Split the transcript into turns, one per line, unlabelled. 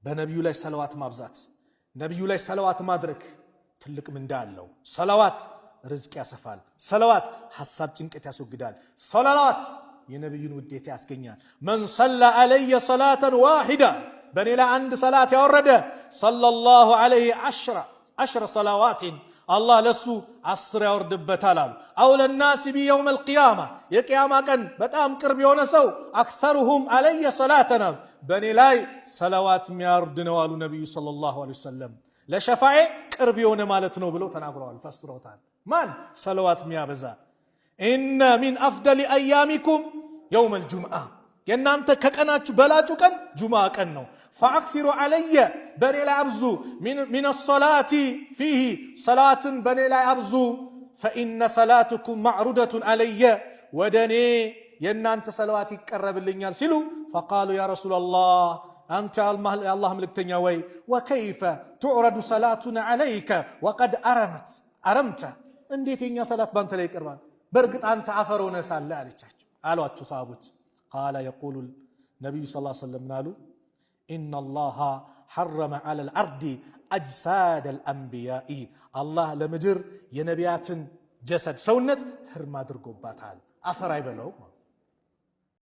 በነቢዩ ላይ ሰለዋት ማብዛት ነቢዩ ላይ ሰለዋት ማድረግ ትልቅ ምንዳ አለው። ሰለዋት ርዝቅ ያሰፋል። ሰለዋት ሐሳብ ጭንቀት ያስወግዳል። ሰለዋት የነቢዩን ውዴታ ያስገኛል። መን ሰለ ዐለየ ሰላተን ዋሂዳ በኔ ላይ አንድ ሰላት ያወረደ ሰለላሁ ዐለይሂ ዐሽረ ሰላዋቲን አላህ ለሱ 10 ያወርድበታል አሉ። አውለ ናሲ ቢየውመል ቂያማ የቂያማ ቀን በጣም ቅርብ የሆነ ሰው አክሰሩሁም ዐለየ ሰላተን በኔ ላይ ሰለዋት የሚያወርድ ነው አሉ ነቢዩ ሰለላሁ ዐለይሂ ወሰለም። ለሸፋኤ ቅርብ የሆነ ማለት ነው ብለው ተናግረዋል፣ ፈስረውታል። ማን ሰለዋት የሚያበዛ ኢነ ሚን አፍደሊ አያሚኩም የውመል ጁምዓ የእናንተ ከቀናችሁ በላጩ ቀን ጁምዓ ቀን ነው። ፈአክሲሩ ዐለየ በኔ ላይ አብዙ ሚን ሰላቲ ፊሂ ሰላትን በኔ ላይ አብዙ ፈኢነ ሰላትኩም ማዕሩደቱን ዐለየ ወደ እኔ የእናንተ ሰለዋት ይቀረብልኛል ሲሉ ፈቃሉ ያ ረሱለላህ አንተ የአላህ ምልክተኛ ወይ ወከይፈ ቱዕረዱ ሰላቱና ዐለይከ ወቀድ አረምተ እንዴት የኛ ሰላት ባንተ ላይ ይቀርባል በእርግጥ አንተ አፈር ሆነህ ሳለ አሏቸው ሰሃቦች። ቃለ የቁሉ ነቢዩ ሰለላሁ ዐለይሂ ወሰለም ናሉ ኢነላሃ ሐረመ ዐለል አርዲ አጅሳደል አንቢያኢ አላህ ለምድር የነቢያትን ጀሰድ ሰውነት ህርም አድርጎባታል። አፈር አይበላውም።